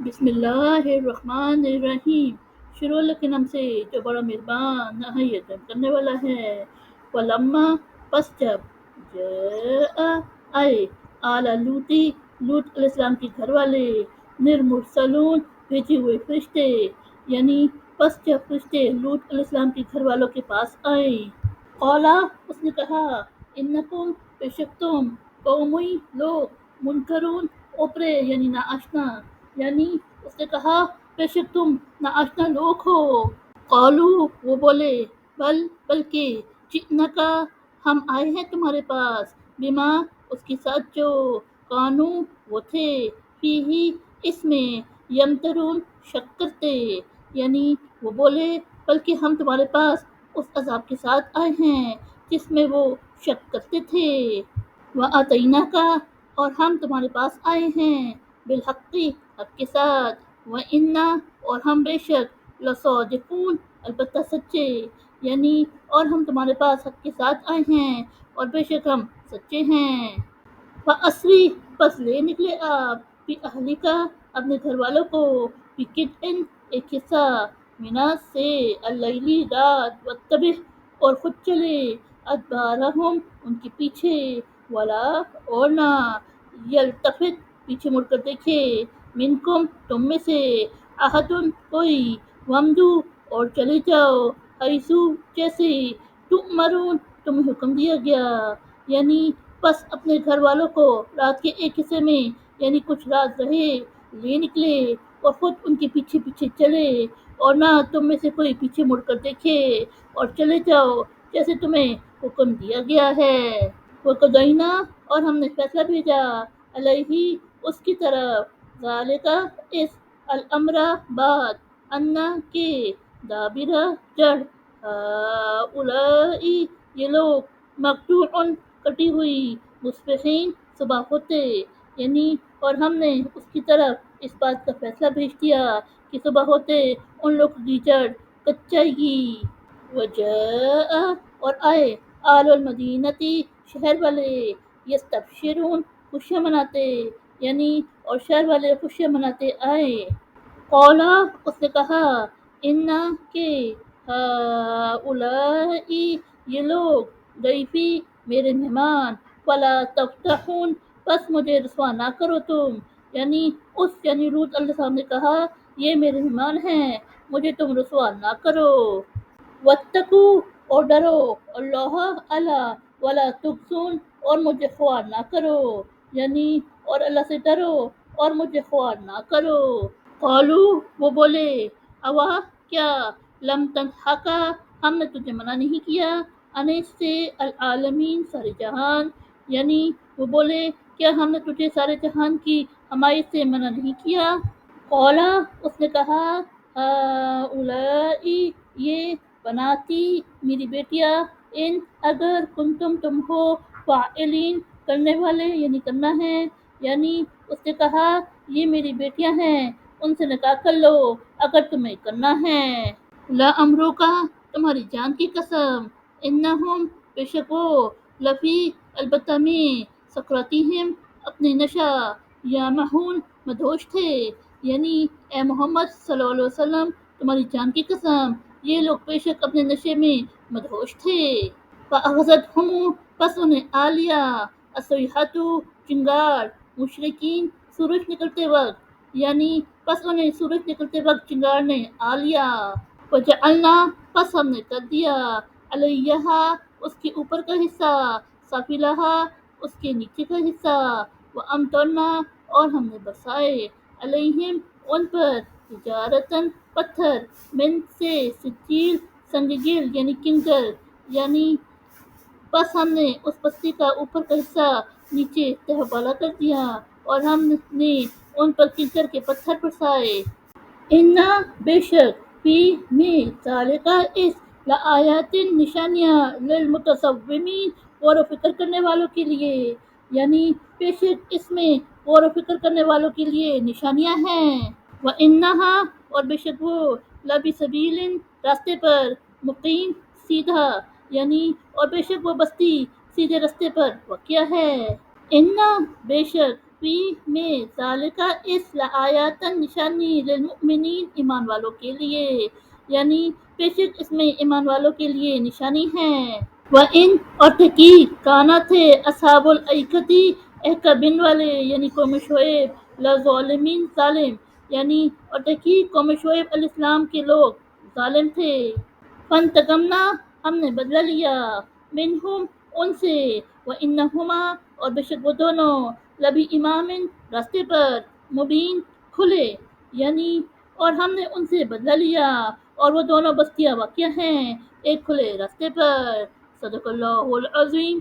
بسم اللہ الرحمن الرحیم، شروع اللہ کے نام سے جو بڑا مہربان نہایت رحم کرنے والا ہے۔ ولما پس جب جاء آئے آل لوطی لوط علیہ السلام کے گھر والے نرمرسلون بھیجے ہوئے فرشتے، یعنی پس جب فرشتے لوط علیہ السلام کے گھر والوں کے پاس آئے، قولا اس نے کہا، انکم بے شک تم قومی لوگ منکرون اوپرے یعنی ناآشنا، یعنی اس نے کہا بے شک تم ناآشنا لوگ ہو۔ قالو وہ بولے، بلکہ جئنا کا ہم آئے ہیں تمہارے پاس، بما اس کے ساتھ جو کانو وہ تھے، فی ہی اس میں یمترون شک کرتے، یعنی وہ بولے بلکہ ہم تمہارے پاس اس عذاب کے ساتھ آئے ہیں جس میں وہ شک کرتے تھے۔ وَآتَيْنَاكَ اور ہم تمہارے پاس آئے ہیں، بالحق حق کے ساتھ، وَإِنَّا اور ہم بے شک لَصَادِقُونَ البتہ سچے، یعنی اور ہم تمہارے پاس حق کے ساتھ آئے ہیں اور بے شک ہم سچے ہیں۔ فَأَسْرِ پس لے نکلے آپ، بِأَہْلِکَ اپنے گھر والوں کو، بِقِطْعٍ ایک حصہ، مِنَ سے اللیلی رات، واتبع اور خود چلے، ادبارہم ان کے پیچھے، ولا اور نہ، یلتفت پیچھے مڑ کر دیکھے، منکم تم میں سے، احد کوئی، ومدو اور چلے جاؤ، حیثو جیسے، تؤمرون تمہیں حکم دیا گیا، یعنی بس اپنے گھر والوں کو رات کے ایک حصے میں یعنی کچھ رات رہے لے نکلے اور خود ان کے پیچھے پیچھے چلے، اور نہ تم میں سے کوئی پیچھے مڑ کر دیکھے، اور چلے جاؤ جیسے تمہیں حکم دیا گیا ہے۔ وَقَضَيْنَا اور ہم نے فیصلہ بھیجا، علیہ اس کی طرف، ذَلِکَ اس، الامر بات، انا کے، دابر جڑ، ہؤلاء یہ لوگ، مقطوع کٹی ہوئی، مصبحین صبح ہوتے، یعنی اور ہم نے اس کی طرف اس بات کا فیصلہ بھیج دیا کہ صبح ہوتے ان لوگوں کی جڑ کٹ جائے گی۔ وجاء اور آئے آل المدینتی شہر والے، یستبشرون خوشیاں مناتے، یعنی اور شہر والے خوشیاں مناتے آئے۔ قولا اس نے کہا، انا کہ ہؤلاء یہ لوگ، ضیفی میرے مہمان، فلا تفتحون بس مجھے رسوا نہ کرو تم، یعنی یعنی لوط علیہ السلام نے کہا یہ میرے مہمان ہیں مجھے تم رسوا نہ کرو۔ واتقوا اور ڈرو، اللہ اللہ، ولا تخزون اور مجھے خوار نہ کرو، یعنی اور اللہ سے ڈرو اور مجھے خوار نہ کرو۔ قالو وہ بولے، اوا کیا، لم تنہکا ہم نے تجھے منع نہیں کیا، ان سے العالمین سارے جہان، یعنی وہ بولے کیا ہم نے تجھے سارے جہان کی حمایت سے منع نہیں کیا۔ قولا اس نے کہا، ہؤلاء یہ، بناتی میری بیٹیاں، ان اگر کنتم تم ہو، فاعلین کرنے والے یعنی کرنا ہے، یعنی اس نے کہا یہ میری بیٹیاں ہیں ان سے نکاح کر لو اگر تمہیں کرنا ہے۔ لا امرو کا تمہاری جان کی قسم، انہم بے شک وہ، لفی البتہ میں، سکرتہم اپنے نشہ، یا مہون مدہوش تھے، یعنی اے محمد صلی اللہ علیہ وسلم تمہاری جان کی قسم یہ لوگ بے شک اپنے نشے میں مدہوش تھے۔ فَأَخَذَتْهُمْ پس انہیں آ لیا، الصَّیحَةُ چنگار، مشرقین سورج نکلتے وقت، یعنی پس انہیں سورج نکلتے وقت چنگار نے آ لیا۔ وَجَعَلْنَا پس ہم نے کر دیا، عَلَیہا اس کے اوپر کا حصہ، سافلہا اس کے نیچے کا حصہ، وَأَمْطَرْنَا اور ہم نے برسائے، علیہم ان پر، حجارتاً پتھر، من سے، سجیل سنگ گل یعنی کنکر، یعنی بس ہم نے اس بستی کا اوپر کا حصہ نیچے تہہ بالا کر دیا اور ہم نے ان پر کنکر کے پتھر برسائے۔ انا بے شک، فی میں، ذالک اس، لآیات نشانیاں، للمتصومین غور و فکر کرنے والوں کے لیے، یعنی بے شک اس میں غور و فکر کرنے والوں کے لیے نشانیاں ہیں۔ وَإِنَّهَا اور بے شک وہ، لَبِسَبِیلٍ راستے پر، مقیم سیدھا، یعنی اور بے شک وہ بستی سیدھے راستے پر واقع ہے۔ انا بے شک، فی میں ذالکہ اس لآیاتن نشانی للمؤمنین ایمان والوں کے لیے، یعنی بے شک اس میں ایمان والوں کے لیے نشانی ہے۔ وَإِنْ اور تحقیق کانا تھے اصحاب الایکتی ایکا بن والے یعنی قوم شعیب لظالمین ظالم، یعنی اور تحقیق قوم شعیب علیہ السلام کے لوگ ظالم تھے۔ فانتقمنا ہم نے بدلہ لیا، منہم ان سے، وَإِنَّهُمَا اور بے شک وہ دونوں، لبی امام راستے پر، مبین کھلے، یعنی اور ہم نے ان سے بدلہ لیا اور وہ دونوں بستیاں واقع ہیں ایک کھلے راستے پر۔ صدق اللہ العظیم۔